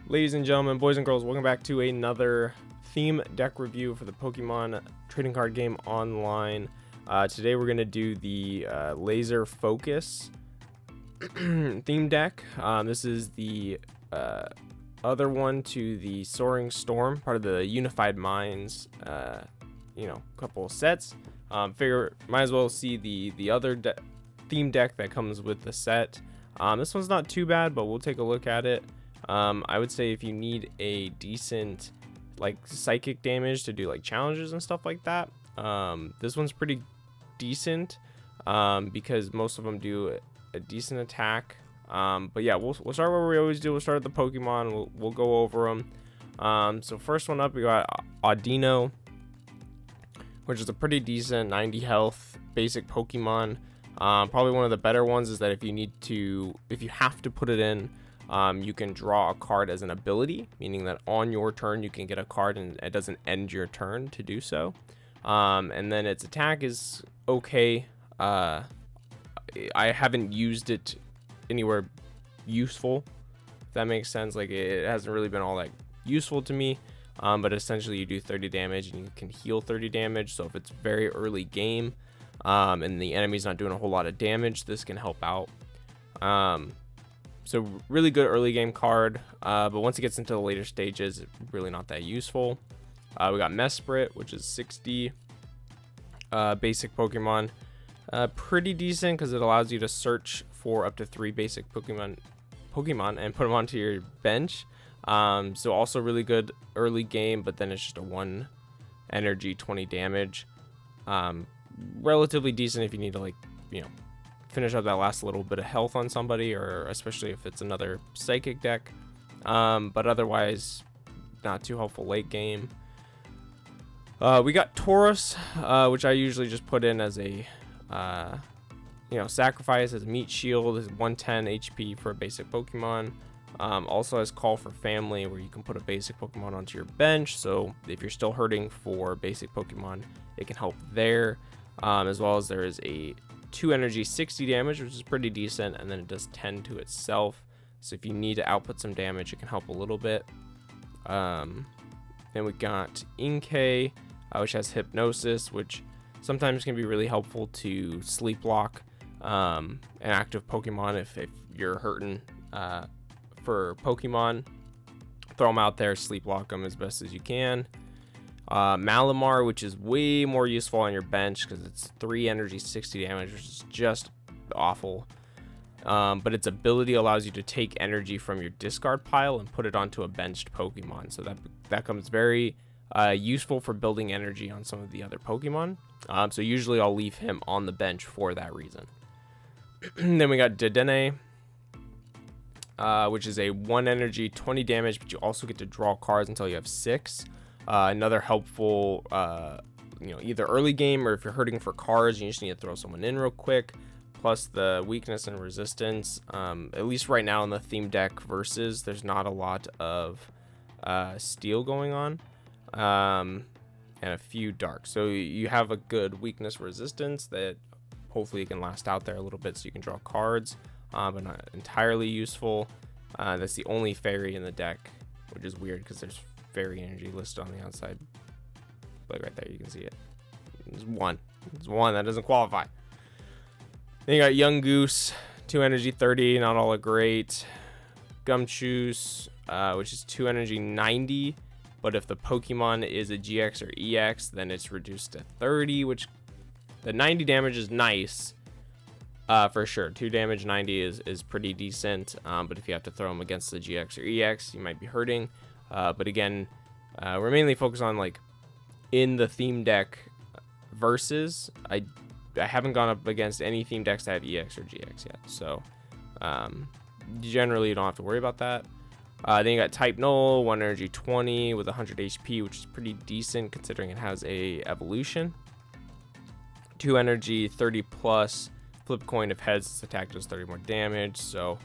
Ladies and gentlemen, boys and girls, welcome back to another theme deck review for the Pokemon trading card game online. Today we're going to do the Laser Focus theme deck. This is the other one to the Soaring Storm, part of the Unified Minds, couple of sets. Figure might as well see the other theme deck that comes with the set. This one's not too bad, but we'll take a look at it. I would say if you need a decent like psychic damage to do like challenges and stuff like that, this one's pretty decent because most of them do a decent attack. But yeah, we'll start where we always do. We'll start at the Pokemon. We'll go over them. So first one up, we got Audino, which is a pretty decent 90 health basic Pokemon. Probably one of the better ones is that if you have to put it in, you can draw a card as an ability, meaning that on your turn you can get a card and it doesn't end your turn to do so. And then its attack is okay. I haven't used it anywhere useful, if that makes sense. Like, it hasn't really been all that useful to me. But essentially you do 30 damage and you can heal 30 damage. So if it's very early game and the enemy's not doing a whole lot of damage, this can help out. So really good early game card, but once it gets into the later stages, it's really not that useful. We got Mesprit, which is 60 basic Pokemon. Pretty decent because it allows you to search for up to 3 basic Pokemon and put them onto your bench. So also really good early game, but then it's just a 1 energy, 20 damage. Relatively decent if you need to finish up that last little bit of health on somebody, or especially if it's another psychic deck. But otherwise, not too helpful late game. We got Taurus, which I usually just put in as a sacrifice, as a meat shield, is 110 HP for a basic Pokemon. Also has Call for Family, where you can put a basic Pokemon onto your bench, so if you're still hurting for basic Pokemon, it can help there. As well as there is a 2 energy 60 damage, which is pretty decent, and then it does 10 to itself, so if you need to output some damage, it can help a little bit. Then we got Inkay, which has Hypnosis, which sometimes can be really helpful to sleep lock an active Pokemon. If you're hurting for Pokemon, throw them out there, sleep lock them as best as you can. Malamar, which is way more useful on your bench because it's 3 energy 60 damage, which is just awful. But its ability allows you to take energy from your discard pile and put it onto a benched Pokemon, so that comes very useful for building energy on some of the other Pokemon. So usually I'll leave him on the bench for that reason. Then we got Dedenne, which is a 1 energy 20 damage, but you also get to draw cards until you have 6. Another helpful, either early game, or if you're hurting for cards, you just need to throw someone in real quick. Plus the weakness and resistance. At least right now in the theme deck versus, there's not a lot of steel going on, and a few dark. So you have a good weakness resistance that hopefully can last out there a little bit, so you can draw cards, but not entirely useful. That's the only fairy in the deck, which is weird because there's fairy energy listed on the outside. Like right there, you can see it. It's one that doesn't qualify. Then you got Young Goose, 2 energy 30, not all that great. Gumshoos, which is 2 energy 90, but if the Pokemon is a GX or EX, then it's reduced to 30, which the 90 damage is nice, for sure. 2 damage 90 is pretty decent, but if you have to throw them against the GX or EX, you might be hurting. But again, we're mainly focused on like in the theme deck versus. I haven't gone up against any theme decks that have EX or GX yet, so generally you don't have to worry about that. Then you got Type Null, 1 energy 20 with 100 HP, which is pretty decent considering it has a evolution. 2 energy 30 plus, flip coin if heads, its attack does 30 more damage. So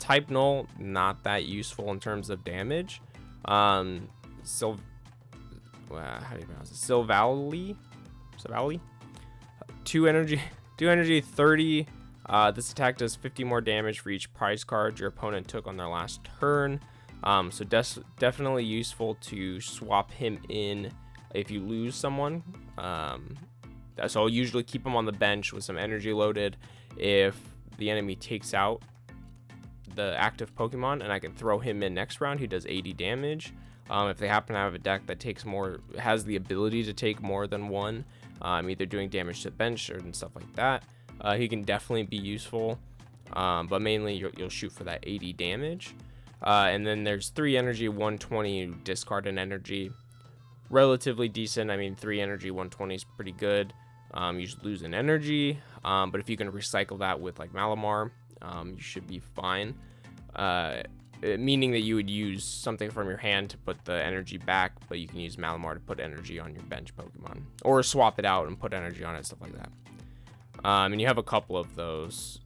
Type Null, not that useful in terms of damage. How do you pronounce it? Silvally? 2 energy 30. This attack does 50 more damage for each prize card your opponent took on their last turn. So definitely useful to swap him in if you lose someone. So I'll usually keep him on the bench with some energy loaded if the enemy takes out the active Pokemon, and I can throw him in next round. He does 80 damage. If they happen to have a deck that has the ability to take more than one, either doing damage to the bench and stuff like that, he can definitely be useful. But mainly you'll shoot for that 80 damage. And then there's 3 energy, 120, you discard an energy. Relatively decent. I mean, 3 energy, 120 is pretty good. You just lose an energy. But if you can recycle that with like Malamar, you should be fine. Meaning that you would use something from your hand to put the energy back, but you can use Malamar to put energy on your bench Pokemon. Or swap it out and put energy on it, stuff like that. And you have a couple of those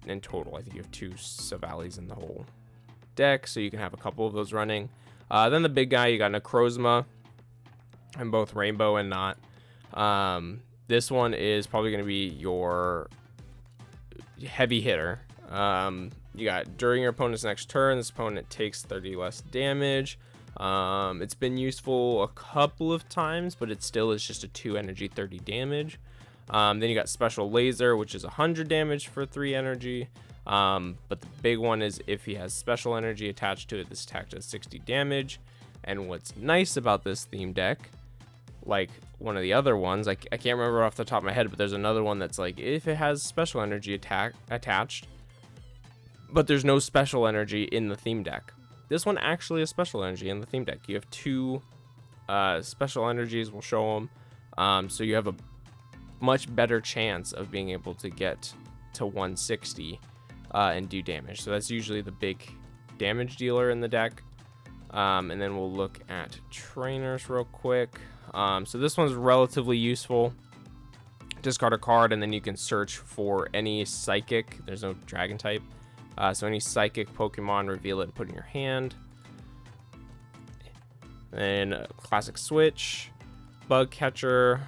in total. I think you have 2 Savalis in the whole deck, so you can have a couple of those running. Then the big guy, you got Necrozma, and both Rainbow and Not. This one is probably going to be your heavy hitter. You got during your opponent's next turn, this opponent takes 30 less damage. It's been useful a couple of times, but it still is just a 2 energy, 30 damage. Then you got Special Laser, which is 100 damage for 3 energy. But the big one is if he has special energy attached to it, this attack does 60 damage. And what's nice about this theme deck, like one of the other ones, I can't remember off the top of my head, but there's another one that's like, if it has special energy attached, but there's no special energy in the theme deck. This one actually has special energy in the theme deck. You have 2 special energies, we'll show them. So you have a much better chance of being able to get to 160 and do damage. So that's usually the big damage dealer in the deck. And then we'll look at trainers real quick. So this one's relatively useful. Discard a card, and then you can search for any psychic. There's no dragon type. So any psychic Pokemon, reveal it and put in your hand. Then classic switch. Bug catcher.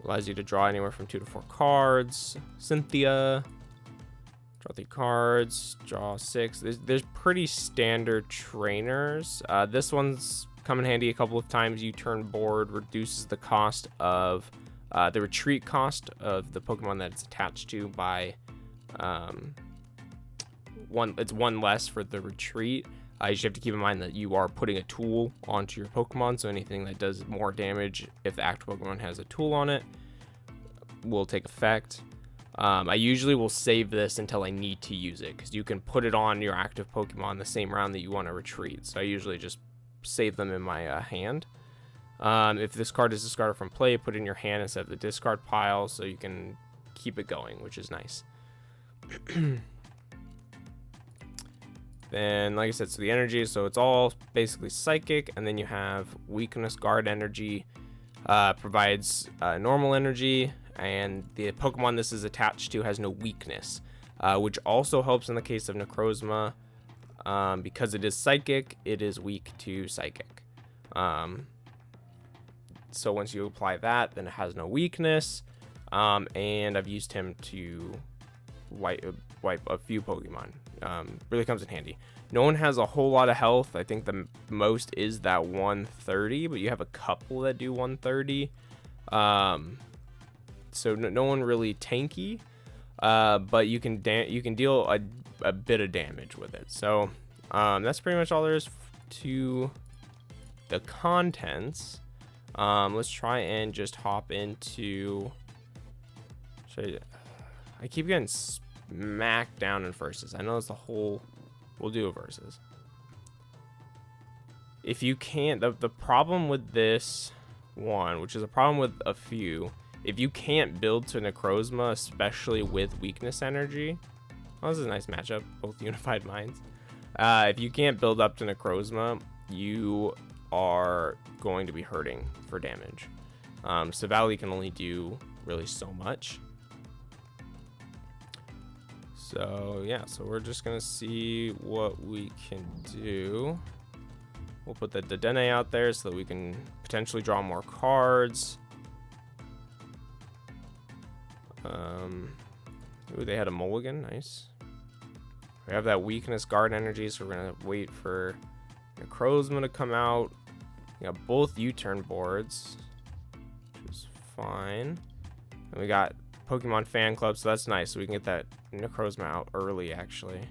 Allows you to draw anywhere from 2 to 4 cards. Cynthia. Draw 3 cards. Draw 6. There's pretty standard trainers. This one's come in handy a couple of times. U-turn board reduces the cost of the retreat cost of the Pokemon that it's attached to by it's 1 less for the retreat. You just have to keep in mind that you are putting a tool onto your Pokemon, so anything that does more damage if the active Pokemon has a tool on it will take effect. I usually will save this until I need to use it, because you can put it on your active Pokemon the same round that you want to retreat. So I usually just save them in my hand. If this card is discarded from play, put it in your hand instead of the discard pile, so you can keep it going, which is nice. Then, like I said, so the energy, so it's all basically psychic, and then you have weakness guard energy, provides normal energy, and the Pokemon this is attached to has no weakness, which also helps in the case of Necrozma. Because it is psychic, it is weak to psychic. So once you apply that, then it has no weakness, and I've used him to wipe a few Pokemon. Really comes in handy. No one has a whole lot of health. I think the most is that 130, but you have a couple that do 130. So no one really tanky, but you can deal a bit of damage with it. So that's pretty much all there is to the contents. Let's try and just hop into. I keep getting smacked down in versus. I know it's the whole. We'll do a versus. If you can't, the problem with this one, which is a problem with a few, if you can't build to Necrozma, especially with weakness energy. Oh, this is a nice matchup, both unified minds. If you can't build up to Necrozma, you are going to be hurting for damage. Savali can only do really so much. So yeah, so we're just gonna see what we can do. We'll put the Dedenne out there so that we can potentially draw more cards. Ooh, they had a mulligan, nice. We have that weakness guard energy, so we're gonna wait for Necrozma to come out. We got both U-turn boards, which is fine. And we got Pokemon fan club, so that's nice. So we can get that Necrozma out early, actually.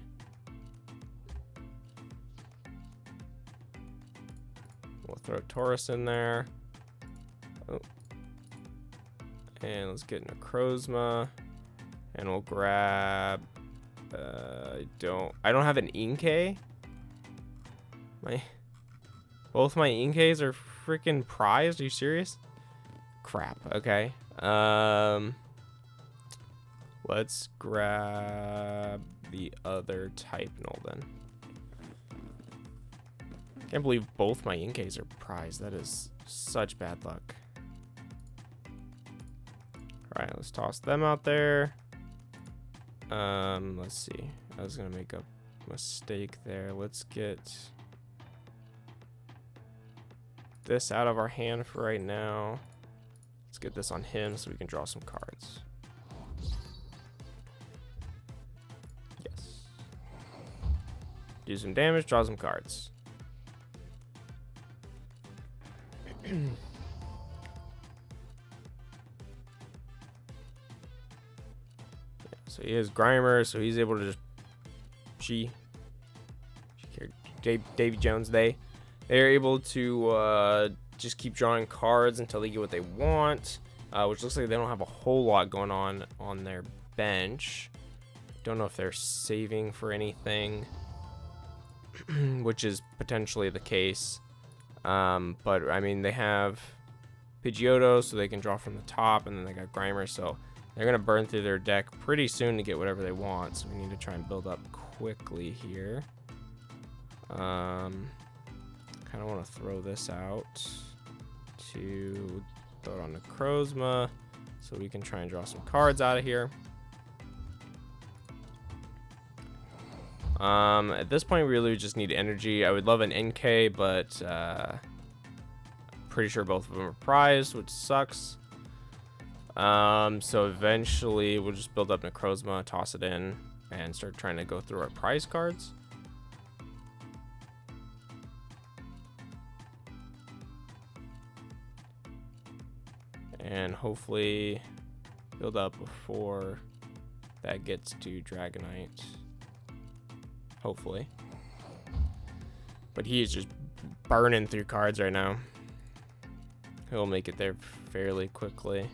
We'll throw Taurus in there. Oh. And let's get Necrozma. And we'll grab... I don't have an Inkay. Both my Inkays are freaking prized. Are you serious? Crap. Okay. Let's grab the other type null then. Can't believe both my Inkays are prized. That is such bad luck. Alright, let's toss them out there. Let's see. I was gonna make a mistake there. Let's get this out of our hand for right now. Let's get this on him so we can draw some cards. Yes. Do some damage, draw some cards. So he has Grimer, so he's able to just Davy Jones, they're able to just keep drawing cards until they get what they want, which looks like they don't have a whole lot going on their bench. Don't know if they're saving for anything, which is potentially the case. But I mean, they have Pidgeotto, so they can draw from the top, and then they got Grimer, so they're gonna burn through their deck pretty soon to get whatever they want. So we need to try and build up quickly here. Kind of want to throw this out to throw it on Necrozma, so we can try and draw some cards out of here. At this point, we really just need energy. I would love an NK, but pretty sure both of them are prized, which sucks. So eventually we'll just build up Necrozma, toss it in, and start trying to go through our prize cards. And hopefully build up before that gets to Dragonite. Hopefully. But he is just burning through cards right now. He'll make it there fairly quickly.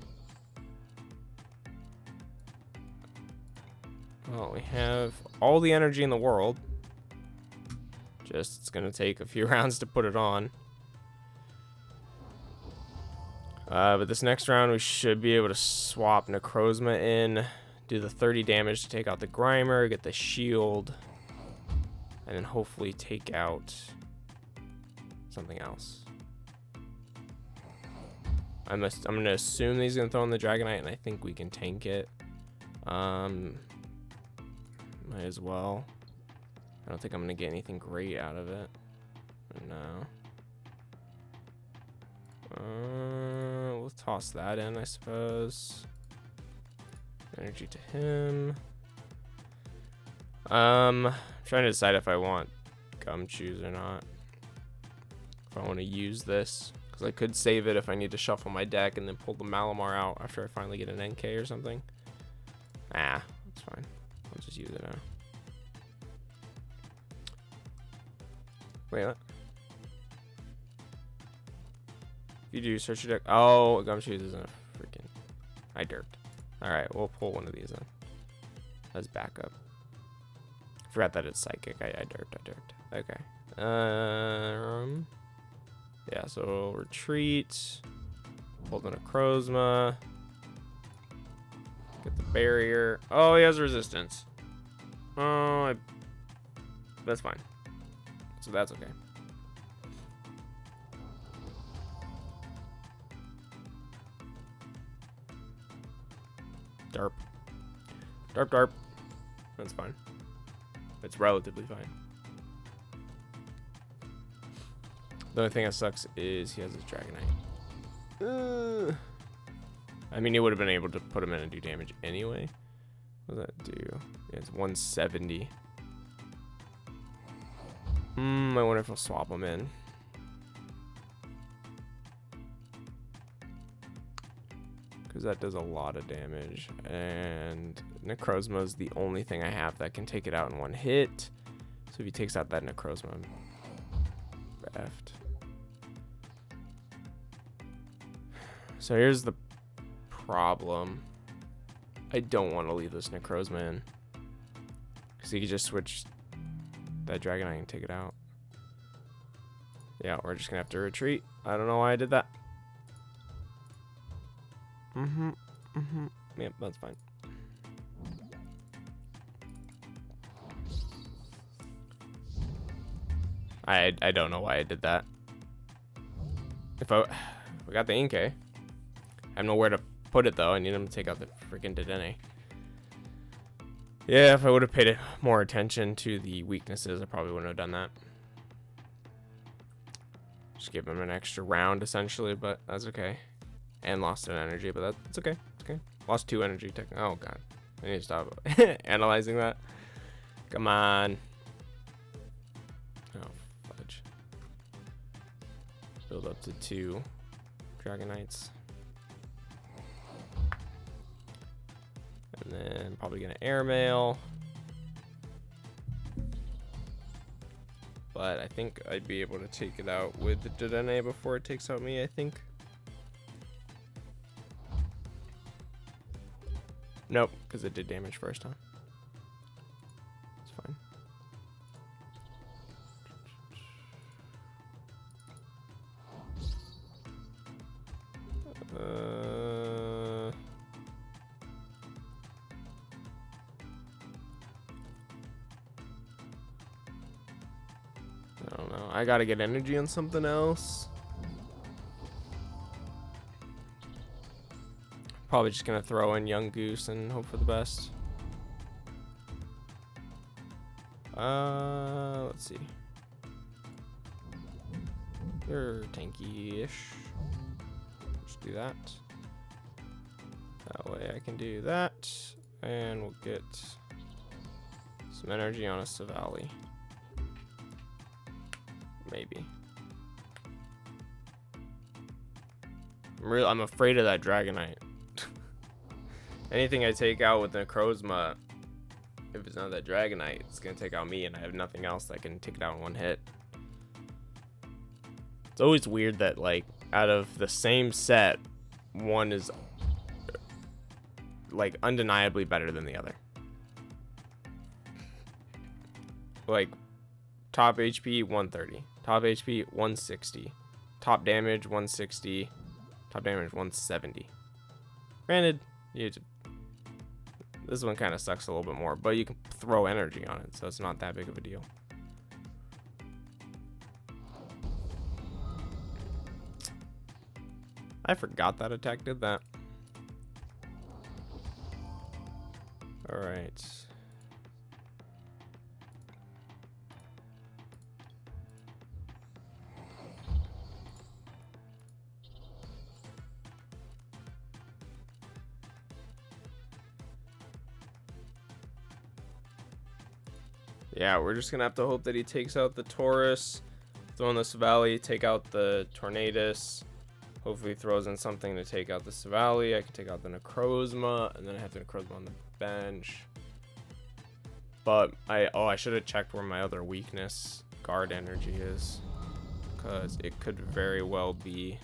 Well, we have all the energy in the world. Just, it's going to take a few rounds to put it on. But this next round, we should be able to swap Necrozma in, do the 30 damage to take out the Grimer, get the shield, and then hopefully take out something else. I'm going to assume that he's going to throw in the Dragonite, and I think we can tank it. Might as well. I don't think I'm going to get anything great out of it. No. We'll toss that in, I suppose. Energy to him. Trying to decide if I want Gumshoes or not. If I want to use this. Because I could save it if I need to shuffle my deck and then pull the Malamar out after I finally get an NK or something. Ah, that's fine. I'll just use it now. Wait, what? If you do search your deck. Oh, Gumshoes isn't a freaking. I derped. Alright, we'll pull one of these in as backup. Forgot that it's psychic. I derped. Okay. Yeah, so retreat. Pull in a Necrozma. Get the barrier. Oh, he has resistance. Oh, that's fine. So that's okay. Darp. That's fine. It's relatively fine. The only thing that sucks is he has his Dragonite. I mean, he would have been able to put him in and do damage anyway. What does that do? Yeah, it's 170. I wonder if I'll swap them in. Because that does a lot of damage. And Necrozma is the only thing I have that can take it out in one hit. So if he takes out that Necrozma, I'm effed. So here's the problem. I don't want to leave this Necrozma in. Because he could just switch that Dragonite and take it out. Yeah, we're just going to have to retreat. I don't know why I did that. Yep, that's fine. I don't know why I did that. We got the Inkay. I have nowhere to put it though. I need him to take out the freaking Dedenne. Yeah, if I would have paid more attention to the weaknesses, I probably wouldn't have done that. Just give him an extra round essentially, but that's okay. And lost an energy, but that's okay. It's okay. Lost 2 energy. Oh god, I need to stop analyzing that. Come on. Oh fudge. Build up to 2 Dragonites. And then probably gonna airmail. But I think I'd be able to take it out with the Dedenne before it takes out me, I think. Nope, because it did damage first time. It's fine. I don't know. I gotta get energy on something else. Probably just gonna throw in Young Goose and hope for the best. Let's see. You're tanky-ish. Just do that. That way I can do that, and we'll get some energy on a Savali. Maybe. I'm afraid of that Dragonite. Anything I take out with Necrozma, if it's not that Dragonite, it's gonna take out me, and I have nothing else that can take it out in one hit. It's always weird that, like, out of the same set, one is like undeniably better than the other. Like, top HP 130, top HP 160, top damage 160, top damage 170. Granted, this one kind of sucks a little bit more, but you can throw energy on it, so it's not that big of a deal. I forgot that attack did that. All right. Yeah, we're just gonna have to hope that he takes out the Taurus, throw in the Savali, take out the Tornadus. Hopefully throws in something to take out the Savali. I can take out the Necrozma, and then I have the Necrozma on the bench. But I should have checked where my other weakness, guard energy, is, because it could very well be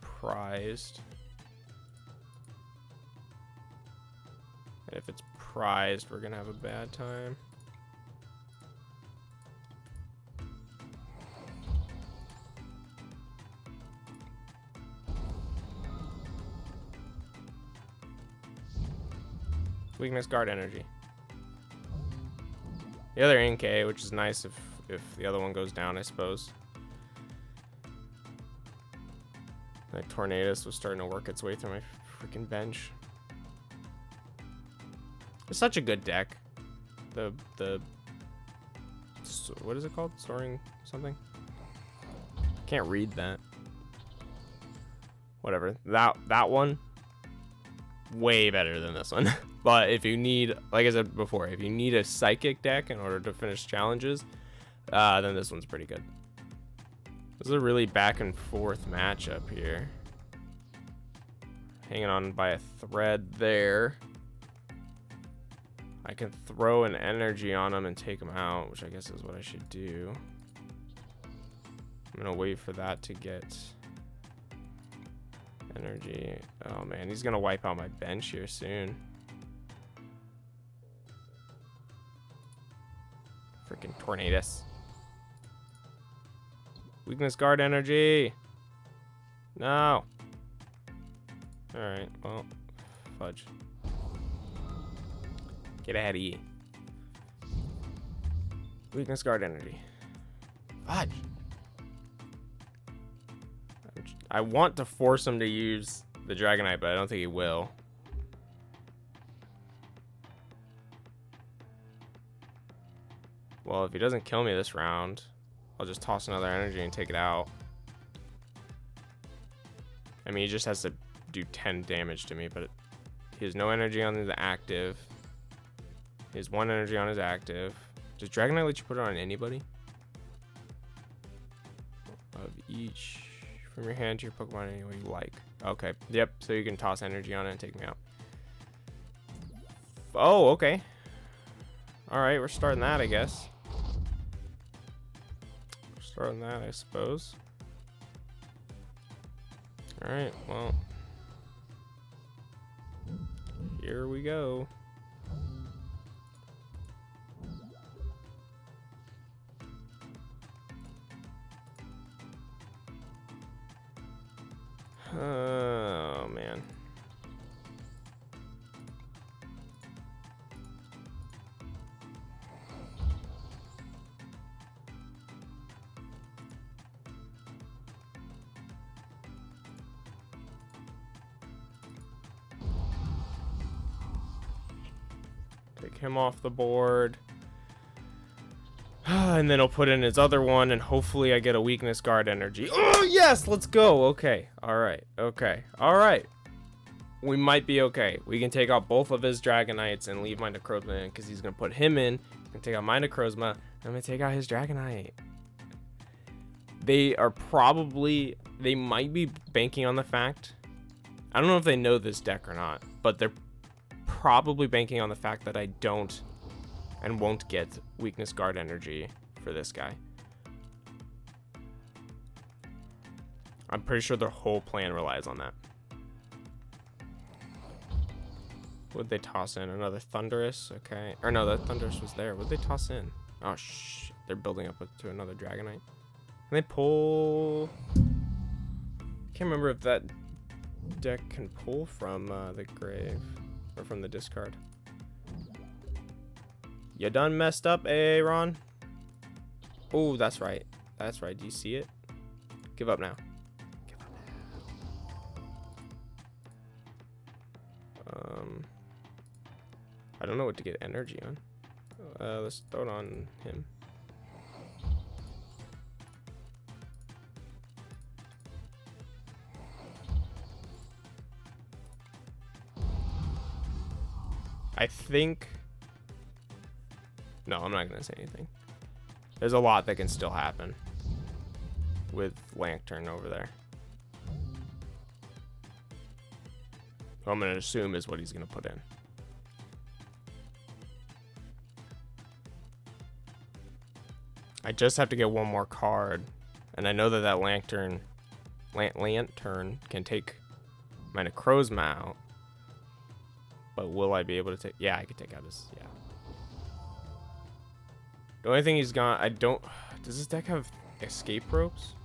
prized. And if it's prized, we're gonna have a bad time. Weakness, guard energy. The other Inkay, which is nice if the other one goes down, I suppose. Like Tornadus was starting to work its way through my freaking bench. It's such a good deck. The what is it called? Soaring something? Can't read that. Whatever. That one way better than this one. But if you need, like I said before, if you need a psychic deck in order to finish challenges, then this one's pretty good. This is a really back and forth matchup here. Hanging on by a thread there. I can throw an energy on him and take him out, which I guess is what I should do. I'm gonna wait for that to get energy. Oh man, he's gonna wipe out my bench here soon. Freaking Tornadus. Weakness guard energy. No. Alright, well, fudge. Get ahead of ye. Weakness guard energy. Fudge. I want to force him to use the Dragonite, but I don't think he will. Well, if he doesn't kill me this round, I'll just toss another energy and take it out. I mean, he just has to do 10 damage to me, but he has no energy on the active. He has 1 energy on his active. Does Dragonite let you put it on anybody? Of each from your hand to your Pokemon any way you like. Okay, yep, so you can toss energy on it and take me out. Oh, okay. Alright, we're starting that, I guess. We're starting that, I suppose. Alright, well. Here we go. Oh, man. Take him off the board. And then he'll put in his other one, and hopefully I get a weakness guard energy. Oh, yes! Let's go! Okay. Alright. Okay. Alright. We might be okay. We can take out both of his Dragonites and leave my Necrozma in, because he's going to put him in. I can take out my Necrozma, and I'm going to take out his Dragonite. They are probably... They might be banking on the fact... I don't know if they know this deck or not, but they're probably banking on the fact that I don't and won't get weakness guard energy for this guy. I'm pretty sure their whole plan relies on that. Would they toss in another Thundurus? Okay. Or no, that Thundurus was there. Would they toss in? Oh, shh. They're building up to another Dragonite. Can they pull... Can't remember if that deck can pull from the grave or from the discard. You done messed up, Aaron? Oh, that's right. That's right. Do you see it? Give up now. Give up now. I don't know what to get energy on. Let's throw it on him. I think... No, I'm not going to say anything. There's a lot that can still happen with Lantern over there. What I'm going to assume is what he's going to put in. I just have to get one more card. And I know that that Lantern can take my Necrozma out. But will I be able to take... Yeah, I could take out his... Yeah. The only thing he's got... I don't... Does this deck have escape ropes?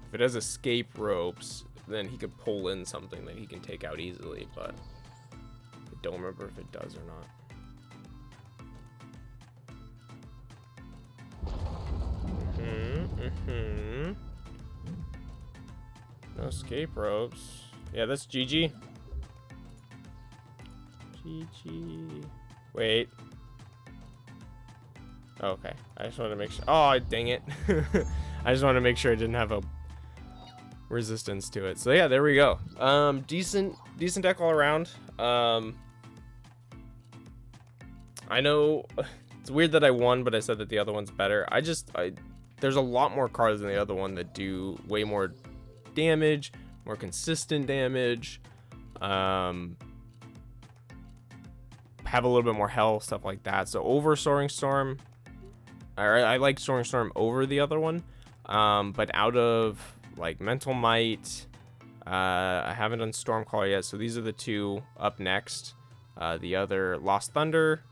If it has escape ropes, then he could pull in something that he can take out easily, but... I don't remember if it does or not. No escape ropes. Yeah, that's GG. GG. Wait. Okay. I just wanted to make sure. Oh, dang it. I just wanted to make sure I didn't have a resistance to it. So yeah, there we go. Decent deck all around. I know it's weird that I won, but I said that the other one's better. There's a lot more cards than the other one that do way more damage, more consistent damage, have a little bit more health, stuff like that. So over Soaring Storm, I like Soaring Storm over the other one, but out of like Mental Might, I haven't done Stormcaller yet, so these are the two up next. The other Lost Thunder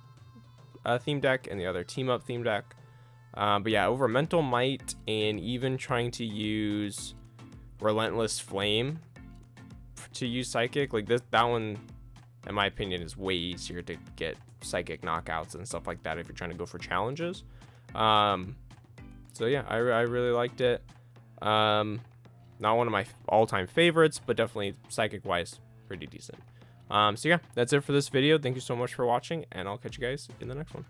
theme deck and the other Team Up theme deck. But yeah, over Mental Might and even trying to use Relentless Flame to use Psychic, like that one, in my opinion, is way easier to get Psychic knockouts and stuff like that if you're trying to go for challenges. So yeah, I really liked it. Not one of my all-time favorites, but definitely Psychic-wise, pretty decent. So yeah, that's it for this video. Thank you so much for watching, and I'll catch you guys in the next one.